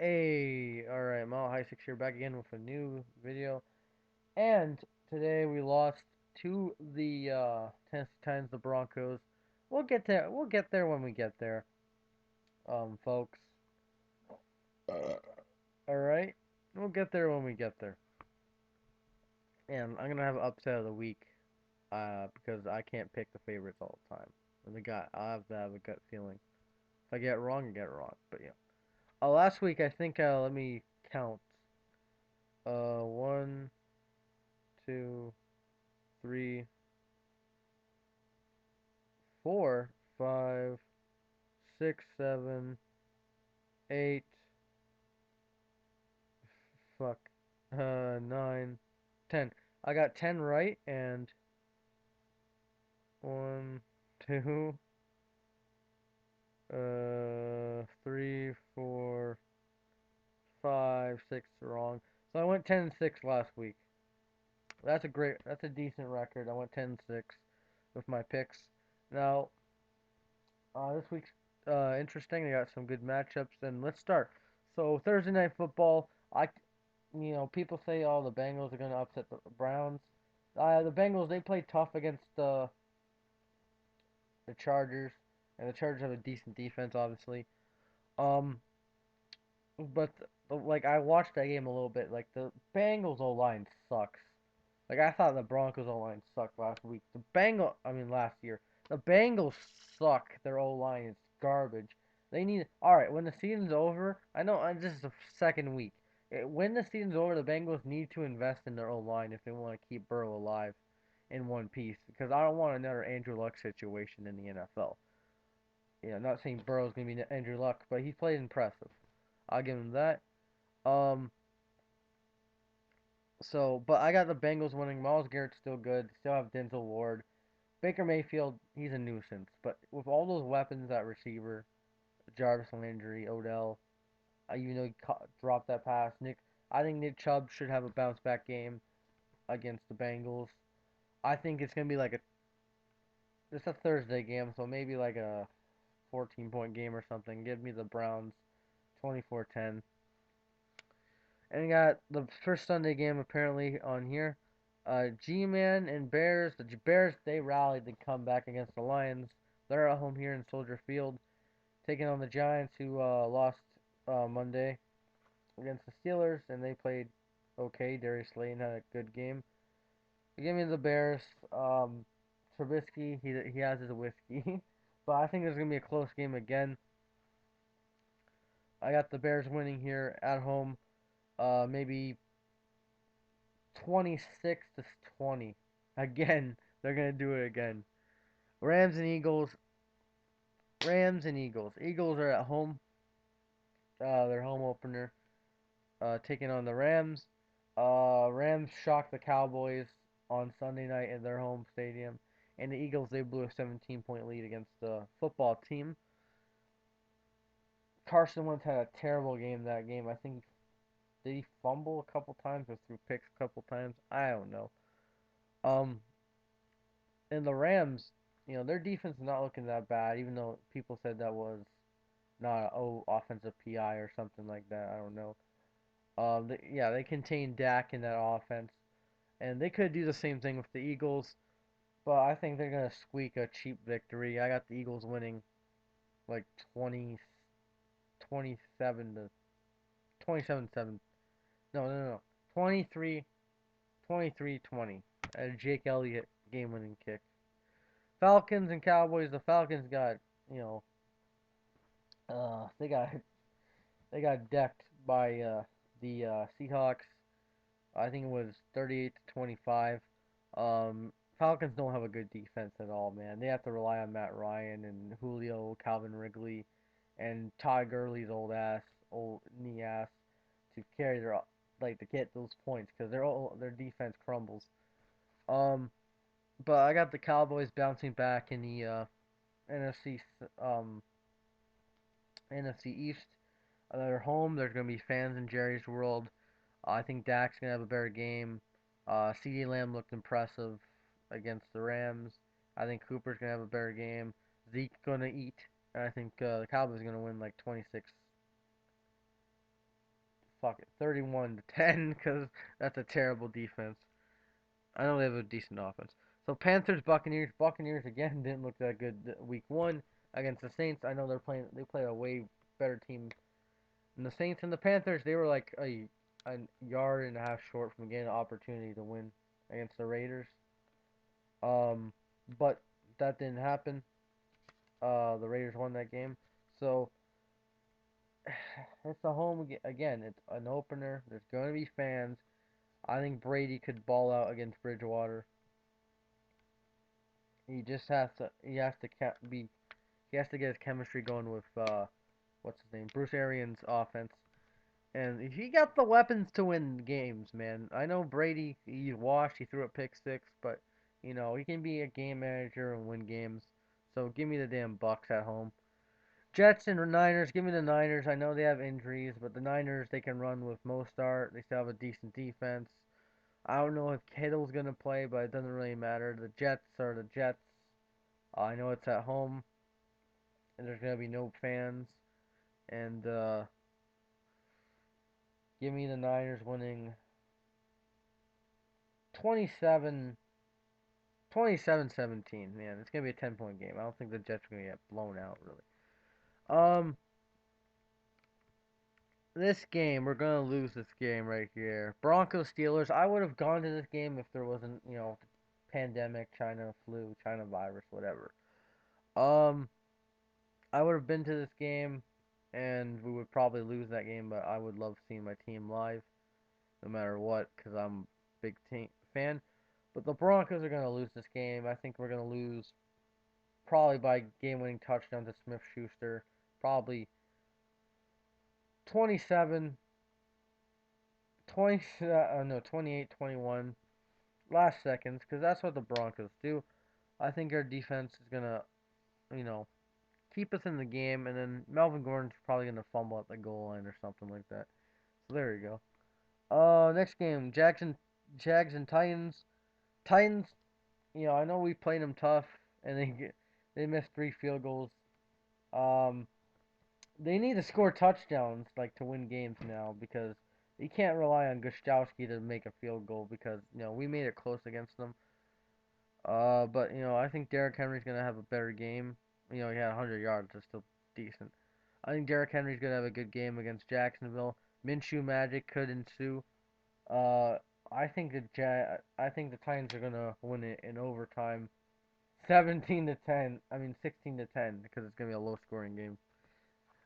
Hey, alright, Mile High 6 here, back again with a new video. And today we lost to the Tennessee Titans, the Broncos. We'll get there when we get there, folks. Alright? We'll get there when we get there. And I'm gonna have an upset of the week, because I can't pick the favorites all the time. I have to have a gut feeling. If I get it wrong, I get it wrong. But yeah. Last week I think, let me count. One, two, three, four, five, six, seven, eight, fuck, nine, 10. I got 10 right, and one, two, three, four, five, six wrong. So I went 10 and 6 last week. That's a decent record. I went 10 and 6 with my picks. Now, this week's interesting. They got some good matchups, and let's start. So Thursday night football. People say, oh, the Bengals are gonna upset the Browns. The Bengals, they play tough against the Chargers, and the Chargers have a decent defense, obviously. Um, but like I watched that game a little bit. Like the Bengals O line sucks. Like I thought the Broncos O line sucked last week. I mean last year. The Bengals suck. Their O line is garbage. They need. All right, when the season's over, I know this is the second week. When the season's over, the Bengals need to invest in their O line if they want to keep Burrow alive in one piece. Because I don't want another Andrew Luck situation in the NFL. Not saying Burrow's gonna be Andrew Luck, but he's played impressive. I'll give him that. Um, but I got the Bengals winning. Miles Garrett's still good. Still have Denzel Ward. Baker Mayfield, he's a nuisance. But with all those weapons at receiver, Jarvis Landry, Odell, even though he dropped that pass, I think Nick Chubb should have a bounce back game against the Bengals. I think it's gonna be it's a Thursday game, so maybe like a 14-point game or something. Give me the Browns 24-10. And we got the first Sunday game apparently on here. G-Man and Bears. The Bears, they rallied to come back against the Lions. They're at home here in Soldier Field, taking on the Giants, who lost Monday against the Steelers, and they played okay. Darius Slayton had a good game. Give me the Bears. Trubisky, he has his whiskey, but I think there's gonna be a close game again. I got the Bears winning here at home. Maybe 26 to 20. Again, they're gonna do it again. Rams and Eagles. Rams and Eagles. Eagles are at home. Their home opener. Taking on the Rams. Rams shocked the Cowboys on Sunday night in their home stadium. And the Eagles, they blew a 17-point lead against the football team. Carson Wentz had a terrible game that game. I think, did he fumble a couple times or threw picks a couple times? I don't know. Um, and the Rams, their defense is not looking that bad, even though people said that was not offensive PI or something like that. I don't know. They contain Dak in that offense, and they could do the same thing with the Eagles, but I think they're gonna squeak a cheap victory. I got the Eagles winning like 20, 27 to 27-7. No, no, no, 23, 23-20. A Jake Elliott game-winning kick. Falcons and Cowboys. The Falcons got, you know, they got decked by the Seahawks. I think it was 38 to 25. Falcons don't have a good defense at all, man. They have to rely on Matt Ryan and Julio, Calvin Wrigley, and Todd Gurley's old knee ass to carry to get those points because their defense crumbles. Um, but I got the Cowboys bouncing back in the NFC um NFC East. They're home. There's gonna be fans in Jerry's World. I think Dak's gonna have a better game. CeeDee Lamb looked impressive against the Rams. I think Cooper's gonna have a better game. Zeke's gonna eat. And I think the Cowboys are gonna win like 26. fuck it, 31-10, because that's a terrible defense. I know they have a decent offense. So Panthers Buccaneers. Buccaneers again didn't look that good week one against the Saints. I know they play a way better team than the Saints and the Panthers. They were like a yard and a half short from getting an opportunity to win against the Raiders. Um, but that didn't happen. The Raiders won that game. So it's a home again. It's an opener. There's going to be fans. I think Brady could ball out against Bridgewater. He just has to. He has to be. He has to get his chemistry going with what's his name, Bruce Arians' offense, and he got the weapons to win games, man. I know Brady. He's washed. He threw a pick six, but he can be a game manager and win games. So give me the damn Bucks at home. Jets and Niners. Give me the Niners. I know they have injuries, but the Niners they can run with Mostert. They still have a decent defense. I don't know if Kittle's gonna play, but it doesn't really matter. The Jets are the Jets. I know it's at home, and there's gonna be no fans. And give me the Niners winning 27, 27-17. Man, it's gonna be a 10-point game. I don't think the Jets are gonna get blown out really. This game we're gonna lose this game right here. Broncos Steelers. I would have gone to this game if there wasn't pandemic, China flu, China virus, whatever. Um, I would have been to this game, and we would probably lose that game. But I would love seeing my team live, no matter what, because I'm a big team fan. But the Broncos are gonna lose this game. I think we're gonna lose probably by game-winning touchdown to Smith-Schuster. Probably 27, 20, no, 28-21. Last seconds, because that's what the Broncos do. I think our defense is gonna, you know, keep us in the game, and then Melvin Gordon's probably gonna fumble at the goal line or something like that. So there you go. Next game, Jags and Titans. Titans, I know we played them tough, and they missed 3 field goals. Um, they need to score touchdowns like to win games now because you can't rely on Gostowski to make a field goal because we made it close against them. But I think Derrick Henry's gonna have a better game. He had 100 yards, that's still decent. I think Derrick Henry's gonna have a good game against Jacksonville. Minshew magic could ensue. Uh, I think the Titans are gonna win it in overtime, 17-10. I mean 16-10 because it's gonna be a low scoring game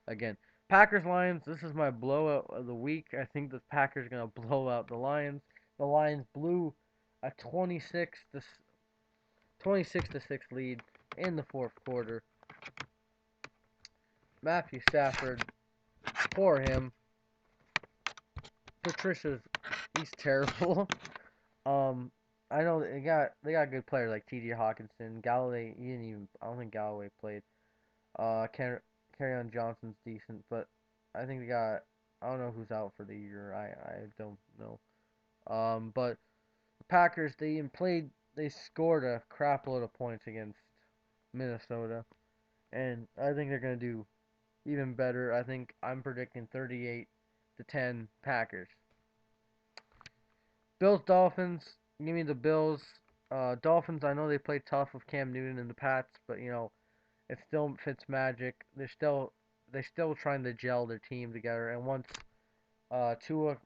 again. Packers Lions. This is my blowout of the week. I think the Packers are gonna blow out the Lions. The Lions blew a 26-6 lead in the fourth quarter. Matthew Stafford, poor him. Patricia's he's terrible. Um, I know they got good players like T.J. Hawkinson, Galloway. He didn't even. I don't think Galloway played. Carry Johnson's decent, but I think they got. I don't know who's out for the year. I don't know. But the Packers they scored a crap load of points against Minnesota, and I think they're gonna do even better. I think I'm predicting 38-10 Packers. Bills Dolphins. Give me the Bills. Dolphins. I know they played tough with Cam Newton and the Pats, but it still fits magic. They're still trying to gel their team together. And once Tua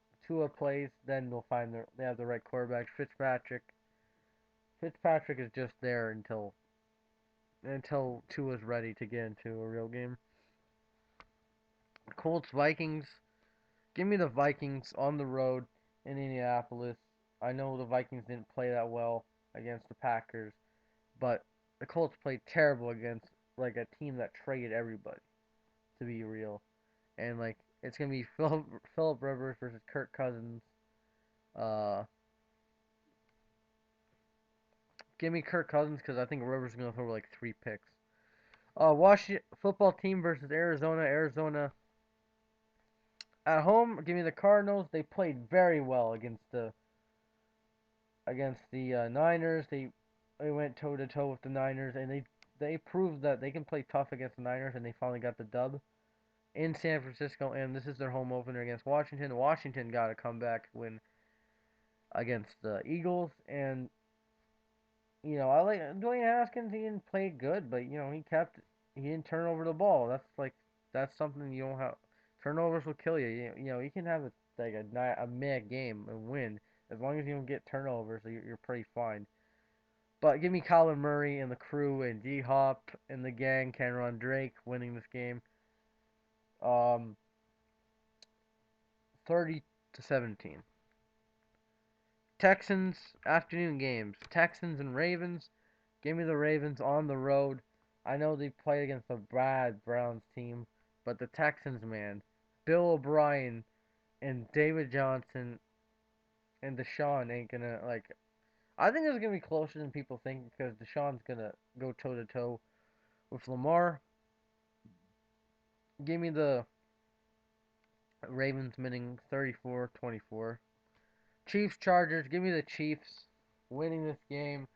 plays, then they have the right quarterback. Fitzpatrick is just there until Tua's ready to get into a real game. Colts Vikings. Give me the Vikings on the road in Indianapolis. I know the Vikings didn't play that well against the Packers, but the Colts played terrible against like a team that traded everybody, to be real. And like it's gonna be Philip Rivers versus Kirk Cousins. Uh, give me Kirk Cousins because I think Rivers is gonna throw like 3 picks. Washington football team versus Arizona. Arizona at home. Give me the Cardinals. They played very well against the Niners. They went toe to toe with the Niners, and they proved that they can play tough against the Niners, and they finally got the dub. in San Francisco, and this is their home opener against Washington. Washington got a comeback win against the Eagles, and I like Dwayne Haskins. He didn't play good, but he didn't turn over the ball. That's something you don't have. Turnovers will kill you. You can have a mad game and win as long as you don't get turnovers. You're pretty fine. But give me Kyler Murray and the crew and D Hop and the gang, Cameron Drake winning this game. Um, 30-17. Texans afternoon games. Texans and Ravens. Give me the Ravens on the road. I know they played against the bad Browns team, but the Texans, man, Bill O'Brien and David Johnson and Deshaun ain't gonna like. I think it's gonna be closer than people think because Deshaun's gonna go toe to toe with Lamar. Give me the Ravens winning 34-24. Chiefs Chargers. Give me the Chiefs winning this game.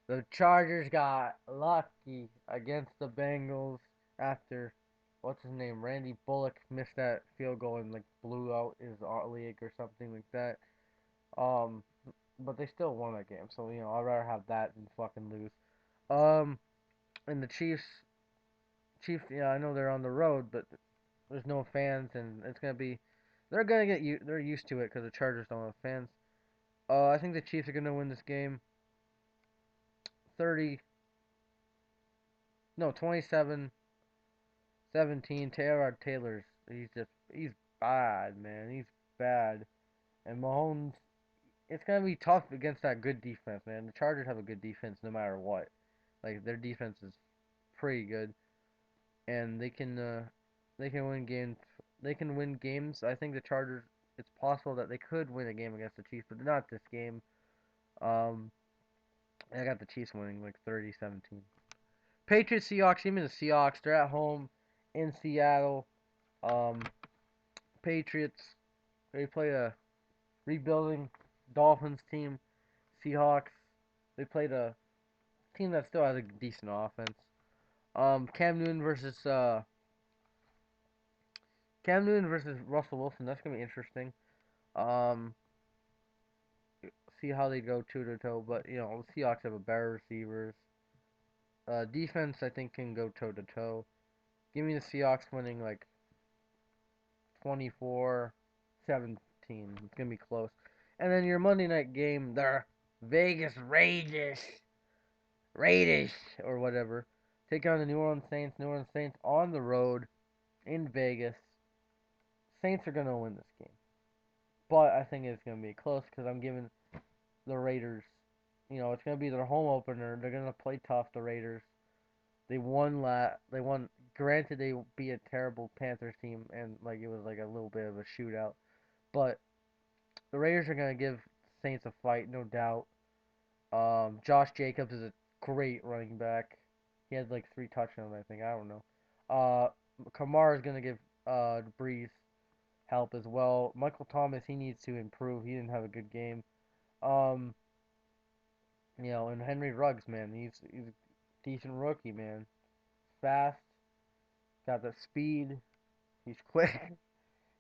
The Chargers got lucky against the Bengals after what's his name, Randy Bullock missed that field goal and like blew out his league or something like that. Um, but they still won that game, so I'd rather have that than fucking lose. Um, and the Chiefs, yeah, I know they're on the road, but there's no fans, and it's gonna be, they're gonna get you, they're used to it because the Chargers don't have fans. I think the Chiefs are gonna win this game, 30, no, 27-17. Taylor's, he's bad, man. He's bad, and Mahomes. It's gonna be tough against that good defense, man. The Chargers have a good defense no matter what. Like their defense is pretty good, and they can win games. They can win games. I think the Chargers. It's possible that they could win a game against the Chiefs, but not this game. Um, I got the Chiefs winning like 30-17. Patriots Seahawks. Give me the Seahawks. They're at home in Seattle. Um, Patriots. They play a rebuilding Dolphins team. Seahawks. They played a team that still has a decent offense. Cam Newton versus Russell Wilson. That's gonna be interesting. Um, see how they go toe to toe. But the Seahawks have a better receivers. Defense I think can go toe to toe. Give me the Seahawks winning like 24-17. It's gonna be close. And then your Monday night game, the Vegas Raiders or whatever, take on the New Orleans Saints. New Orleans Saints on the road in Vegas. Saints are gonna win this game, but I think it's gonna be close because I'm giving the Raiders. It's gonna be their home opener. They're gonna play tough. The Raiders. They won. They won. Granted, they beat a terrible Panthers team, and like it was like a little bit of a shootout. But the Raiders are gonna give Saints a fight, no doubt. Josh Jacobs is a great running back. He had like 3 touchdowns, I think. I don't know. Uh, Kamara is gonna give Breeze help as well. Michael Thomas, he needs to improve. He didn't have a good game. Um, and Henry Ruggs, man, he's a decent rookie, man. Fast, got the speed. He's quick.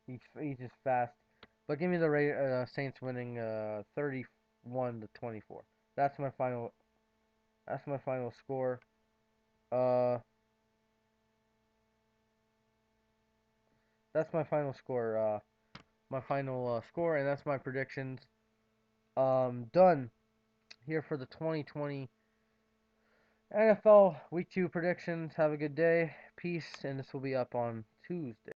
He's just fast. But give me the Saints winning 31-24. That's my final. That's my final score. Uh, that's my final score. My final score, and that's my predictions. Done here for the 2020 NFL Week 2 predictions. Have a good day. Peace, and this will be up on Tuesday.